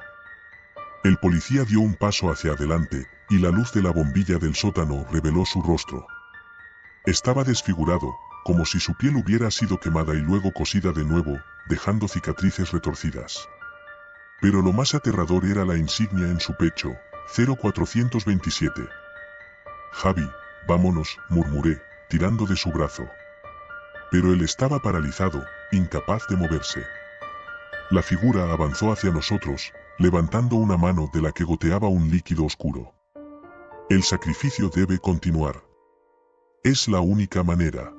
El policía dio un paso hacia adelante, y la luz de la bombilla del sótano reveló su rostro. Estaba desfigurado, como si su piel hubiera sido quemada y luego cosida de nuevo, dejando cicatrices retorcidas. Pero lo más aterrador era la insignia en su pecho, 0427. «Javi, vámonos», murmuré, tirando de su brazo. Pero él estaba paralizado, incapaz de moverse. La figura avanzó hacia nosotros, levantando una mano de la que goteaba un líquido oscuro. «El sacrificio debe continuar. Es la única manera».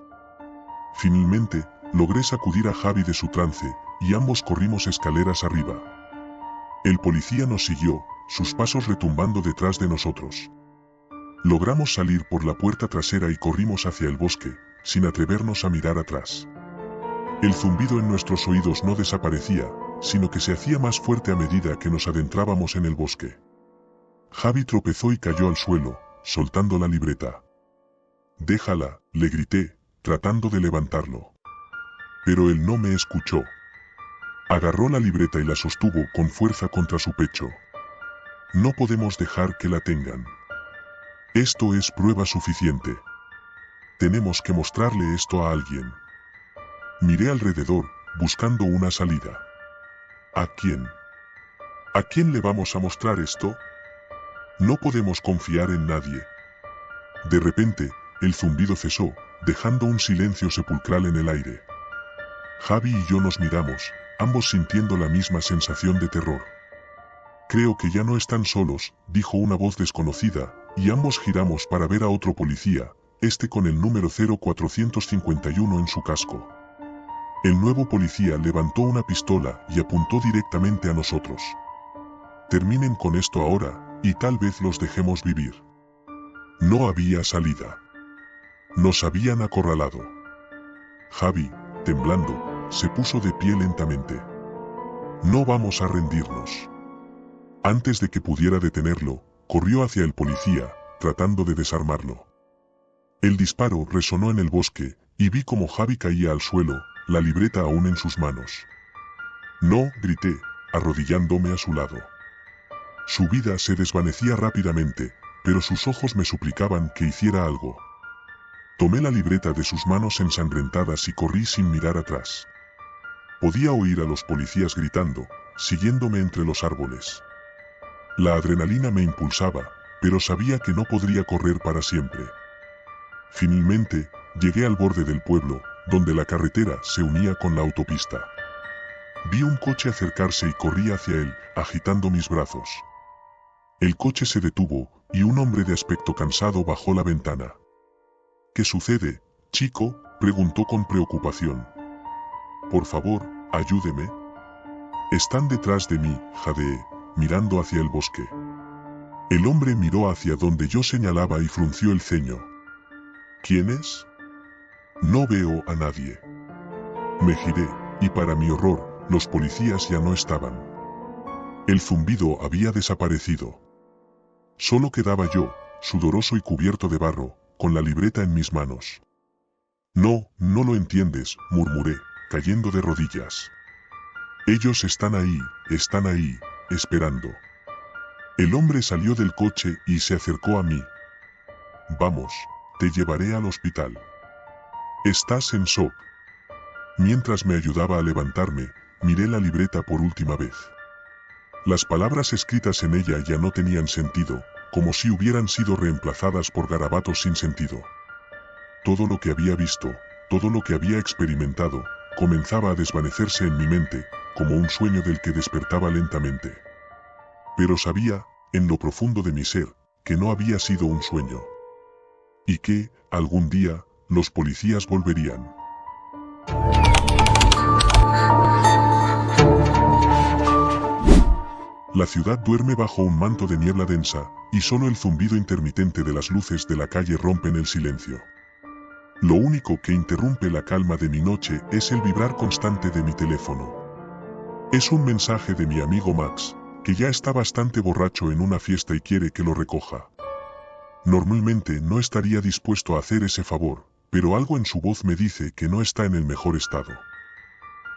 Finalmente, logré sacudir a Javi de su trance, y ambos corrimos escaleras arriba. El policía nos siguió, sus pasos retumbando detrás de nosotros. Logramos salir por la puerta trasera y corrimos hacia el bosque, sin atrevernos a mirar atrás. El zumbido en nuestros oídos no desaparecía, sino que se hacía más fuerte a medida que nos adentrábamos en el bosque. Javi tropezó y cayó al suelo, soltando la libreta. «Déjala», le grité, tratando de levantarlo. Pero él no me escuchó. Agarró la libreta y la sostuvo con fuerza contra su pecho. «No podemos dejar que la tengan. Esto es prueba suficiente. Tenemos que mostrarle esto a alguien». Miré alrededor, buscando una salida. ¿A quién? ¿A quién le vamos a mostrar esto? No podemos confiar en nadie. De repente, el zumbido cesó, dejando un silencio sepulcral en el aire. Javi y yo nos miramos, ambos sintiendo la misma sensación de terror. «Creo que ya no están solos», dijo una voz desconocida, y ambos giramos para ver a otro policía, este con el número 0451 en su casco. El nuevo policía levantó una pistola y apuntó directamente a nosotros. «Terminen con esto ahora, y tal vez los dejemos vivir». No había salida. Nos habían acorralado. Javi, temblando, se puso de pie lentamente. «No vamos a rendirnos». Antes de que pudiera detenerlo, corrió hacia el policía, tratando de desarmarlo. El disparo resonó en el bosque, y vi cómo Javi caía al suelo, la libreta aún en sus manos. «No», grité, arrodillándome a su lado. Su vida se desvanecía rápidamente, pero sus ojos me suplicaban que hiciera algo. Tomé la libreta de sus manos ensangrentadas y corrí sin mirar atrás. Podía oír a los policías gritando, siguiéndome entre los árboles. La adrenalina me impulsaba, pero sabía que no podría correr para siempre. Finalmente, llegué al borde del pueblo, donde la carretera se unía con la autopista. Vi un coche acercarse y corrí hacia él, agitando mis brazos. El coche se detuvo, y un hombre de aspecto cansado bajó la ventana. «¿Qué sucede, chico?», preguntó con preocupación. «Por favor, ayúdeme». «Están detrás de mí», jadeé, mirando hacia el bosque. El hombre miró hacia donde yo señalaba y frunció el ceño. «¿Quién es?». «No veo a nadie». Me giré, y para mi horror, los policías ya no estaban. El zumbido había desaparecido. Solo quedaba yo, sudoroso y cubierto de barro, con la libreta en mis manos. No, no lo entiendes, murmuré, cayendo de rodillas. Ellos están ahí, esperando. El hombre salió del coche y se acercó a mí. Vamos, te llevaré al hospital. Estás en shock. Mientras me ayudaba a levantarme, miré la libreta por última vez. Las palabras escritas en ella ya no tenían sentido, como si hubieran sido reemplazadas por garabatos sin sentido. Todo lo que había visto, todo lo que había experimentado, comenzaba a desvanecerse en mi mente, como un sueño del que despertaba lentamente. Pero sabía, en lo profundo de mi ser, que no había sido un sueño. Y que, algún día, los policías volverían. La ciudad duerme bajo un manto de niebla densa, y solo el zumbido intermitente de las luces de la calle rompen el silencio. Lo único que interrumpe la calma de mi noche es el vibrar constante de mi teléfono. Es un mensaje de mi amigo Max, que ya está bastante borracho en una fiesta y quiere que lo recoja. Normalmente no estaría dispuesto a hacer ese favor, pero algo en su voz me dice que no está en el mejor estado.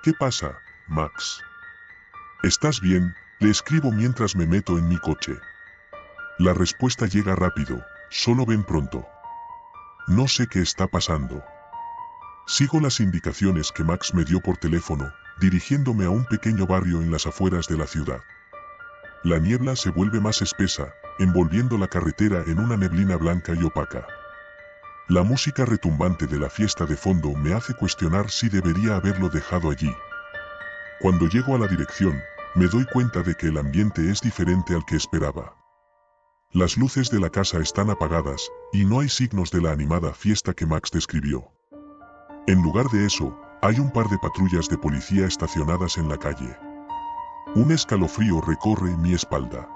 ¿Qué pasa, Max? ¿Estás bien? Le escribo mientras me meto en mi coche. La respuesta llega rápido, solo ven pronto. No sé qué está pasando. Sigo las indicaciones que Max me dio por teléfono, dirigiéndome a un pequeño barrio en las afueras de la ciudad. La niebla se vuelve más espesa, envolviendo la carretera en una neblina blanca y opaca. La música retumbante de la fiesta de fondo me hace cuestionar si debería haberlo dejado allí. Cuando llego a la dirección, me doy cuenta de que el ambiente es diferente al que esperaba. Las luces de la casa están apagadas, y no hay signos de la animada fiesta que Max describió. En lugar de eso, hay un par de patrullas de policía estacionadas en la calle. Un escalofrío recorre mi espalda.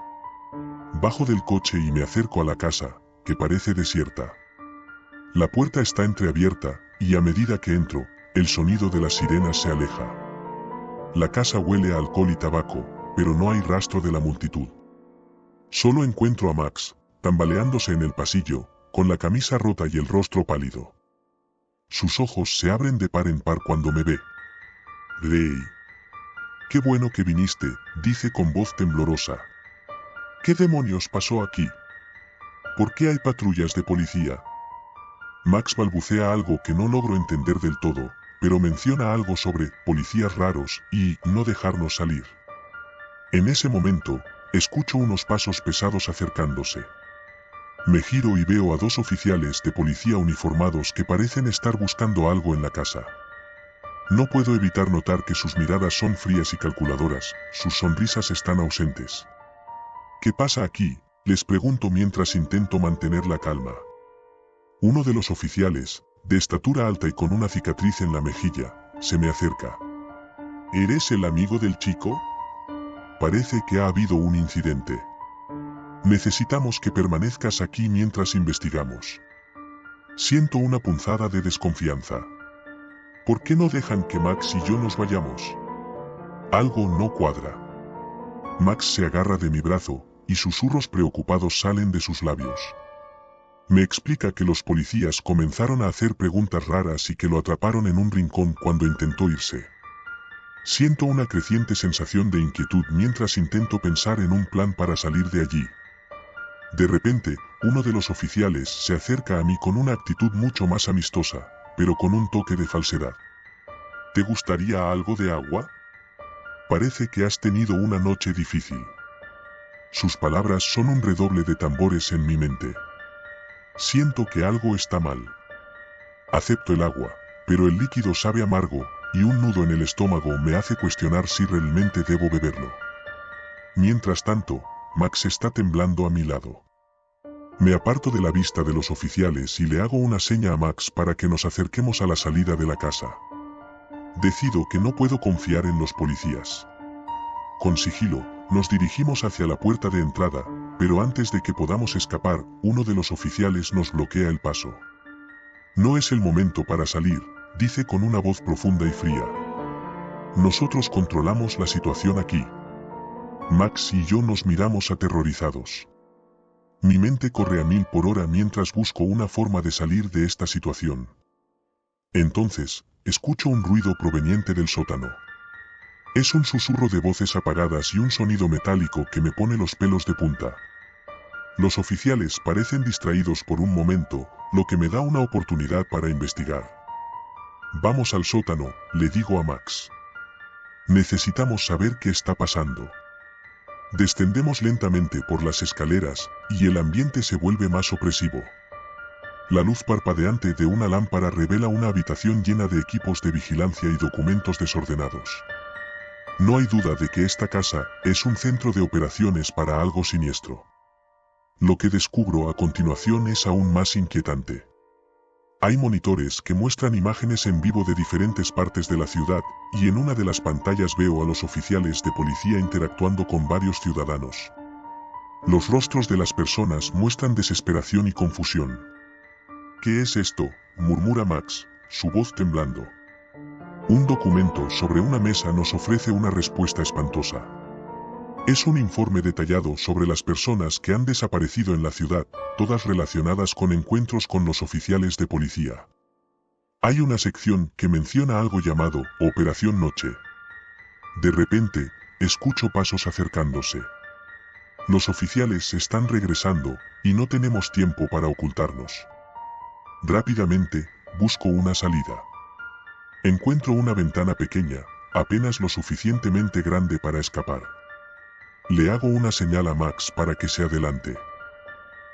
Bajo del coche y me acerco a la casa, que parece desierta. La puerta está entreabierta, y a medida que entro, el sonido de las sirenas se aleja. La casa huele a alcohol y tabaco, pero no hay rastro de la multitud. Solo encuentro a Max, tambaleándose en el pasillo, con la camisa rota y el rostro pálido. Sus ojos se abren de par en par cuando me ve. «Ray. Qué bueno que viniste», dice con voz temblorosa. «¿Qué demonios pasó aquí? ¿Por qué hay patrullas de policía?» Max balbucea algo que no logro entender del todo, pero menciona algo sobre policías raros y no dejarnos salir. En ese momento, escucho unos pasos pesados acercándose. Me giro y veo a dos oficiales de policía uniformados que parecen estar buscando algo en la casa. No puedo evitar notar que sus miradas son frías y calculadoras, sus sonrisas están ausentes. «¿Qué pasa aquí?», les pregunto mientras intento mantener la calma. Uno de los oficiales, de estatura alta y con una cicatriz en la mejilla, se me acerca. «¿Eres el amigo del chico? Parece que ha habido un incidente. Necesitamos que permanezcas aquí mientras investigamos». Siento una punzada de desconfianza. ¿Por qué no dejan que Max y yo nos vayamos? Algo no cuadra. Max se agarra de mi brazo, y susurros preocupados salen de sus labios. Me explica que los policías comenzaron a hacer preguntas raras y que lo atraparon en un rincón cuando intentó irse. Siento una creciente sensación de inquietud mientras intento pensar en un plan para salir de allí. De repente, uno de los oficiales se acerca a mí con una actitud mucho más amistosa, pero con un toque de falsedad. «¿Te gustaría algo de agua? Parece que has tenido una noche difícil». Sus palabras son un redoble de tambores en mi mente. Siento que algo está mal. Acepto el agua, pero el líquido sabe amargo, y un nudo en el estómago me hace cuestionar si realmente debo beberlo. Mientras tanto, Max está temblando a mi lado. Me aparto de la vista de los oficiales y le hago una seña a Max para que nos acerquemos a la salida de la casa. Decido que no puedo confiar en los policías. Con sigilo, nos dirigimos hacia la puerta de entrada, pero antes de que podamos escapar, uno de los oficiales nos bloquea el paso. «No es el momento para salir», dice con una voz profunda y fría. «Nosotros controlamos la situación aquí. Max y yo nos miramos aterrorizados. Mi mente corre a 1000 por hora mientras busco una forma de salir de esta situación. Entonces, escucho un ruido proveniente del sótano. Es un susurro de voces apagadas y un sonido metálico que me pone los pelos de punta. Los oficiales parecen distraídos por un momento, lo que me da una oportunidad para investigar. Vamos al sótano, le digo a Max. Necesitamos saber qué está pasando. Descendemos lentamente por las escaleras, y el ambiente se vuelve más opresivo. La luz parpadeante de una lámpara revela una habitación llena de equipos de vigilancia y documentos desordenados. No hay duda de que esta casa es un centro de operaciones para algo siniestro. Lo que descubro a continuación es aún más inquietante. Hay monitores que muestran imágenes en vivo de diferentes partes de la ciudad, y en una de las pantallas veo a los oficiales de policía interactuando con varios ciudadanos. Los rostros de las personas muestran desesperación y confusión. ¿Qué es esto?, murmura Max, su voz temblando. Un documento sobre una mesa nos ofrece una respuesta espantosa. Es un informe detallado sobre las personas que han desaparecido en la ciudad, todas relacionadas con encuentros con los oficiales de policía. Hay una sección que menciona algo llamado Operación Noche. De repente, escucho pasos acercándose. Los oficiales están regresando, y no tenemos tiempo para ocultarnos. Rápidamente, busco una salida. Encuentro una ventana pequeña, apenas lo suficientemente grande para escapar. Le hago una señal a Max para que se adelante.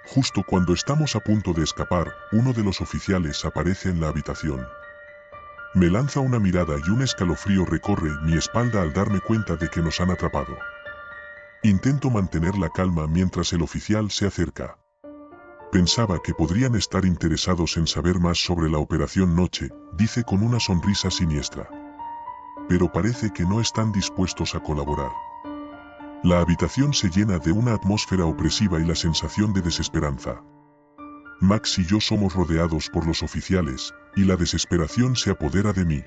Justo cuando estamos a punto de escapar, uno de los oficiales aparece en la habitación. Me lanza una mirada y un escalofrío recorre mi espalda al darme cuenta de que nos han atrapado. Intento mantener la calma mientras el oficial se acerca. Pensaba que podrían estar interesados en saber más sobre la Operación Noche, dice con una sonrisa siniestra. Pero parece que no están dispuestos a colaborar. La habitación se llena de una atmósfera opresiva y la sensación de desesperanza. Max y yo somos rodeados por los oficiales, y la desesperación se apodera de mí.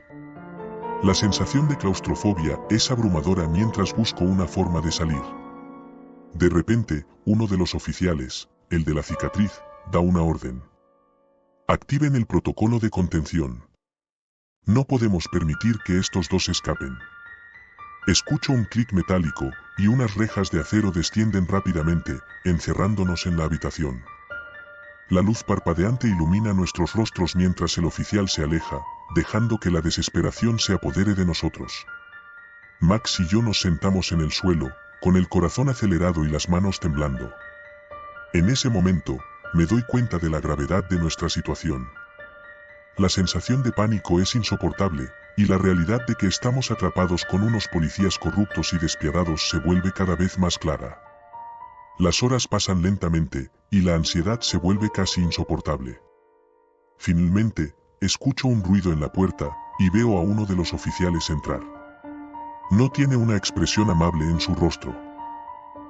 La sensación de claustrofobia es abrumadora mientras busco una forma de salir. De repente, uno de los oficiales, el de la cicatriz, da una orden. Activen el protocolo de contención. No podemos permitir que estos dos escapen. Escucho un clic metálico, y unas rejas de acero descienden rápidamente, encerrándonos en la habitación. La luz parpadeante ilumina nuestros rostros mientras el oficial se aleja, dejando que la desesperación se apodere de nosotros. Max y yo nos sentamos en el suelo, con el corazón acelerado y las manos temblando. En ese momento, me doy cuenta de la gravedad de nuestra situación. La sensación de pánico es insoportable, y la realidad de que estamos atrapados con unos policías corruptos y despiadados se vuelve cada vez más clara. Las horas pasan lentamente, y la ansiedad se vuelve casi insoportable. Finalmente, escucho un ruido en la puerta, y veo a uno de los oficiales entrar. No tiene una expresión amable en su rostro.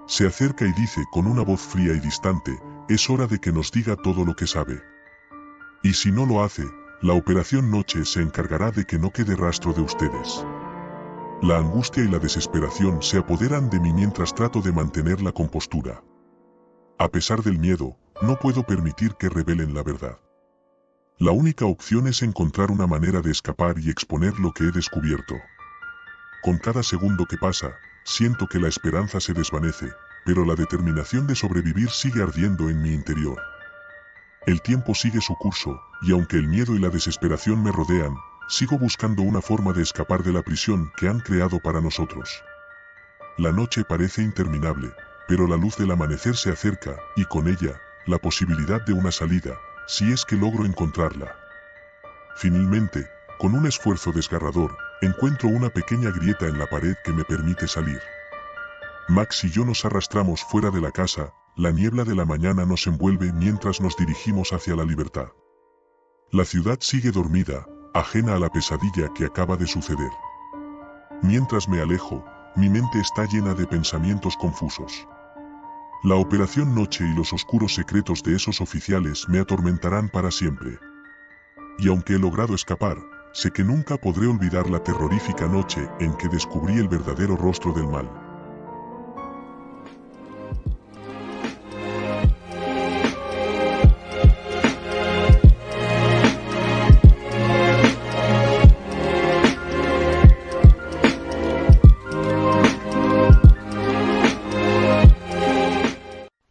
Se acerca y dice con una voz fría y distante, es hora de que nos diga todo lo que sabe. Y si no lo hace, la Operación Noche se encargará de que no quede rastro de ustedes. La angustia y la desesperación se apoderan de mí mientras trato de mantener la compostura. A pesar del miedo, no puedo permitir que revelen la verdad. La única opción es encontrar una manera de escapar y exponer lo que he descubierto. Con cada segundo que pasa, siento que la esperanza se desvanece, pero la determinación de sobrevivir sigue ardiendo en mi interior. El tiempo sigue su curso, y aunque el miedo y la desesperación me rodean, sigo buscando una forma de escapar de la prisión que han creado para nosotros. La noche parece interminable, pero la luz del amanecer se acerca, y con ella, la posibilidad de una salida, si es que logro encontrarla. Finalmente, con un esfuerzo desgarrador, encuentro una pequeña grieta en la pared que me permite salir. Max y yo nos arrastramos fuera de la casa, la niebla de la mañana nos envuelve mientras nos dirigimos hacia la libertad. La ciudad sigue dormida, ajena a la pesadilla que acaba de suceder. Mientras me alejo, mi mente está llena de pensamientos confusos. La Operación Noche y los oscuros secretos de esos oficiales me atormentarán para siempre. Y aunque he logrado escapar, sé que nunca podré olvidar la terrorífica noche en que descubrí el verdadero rostro del mal.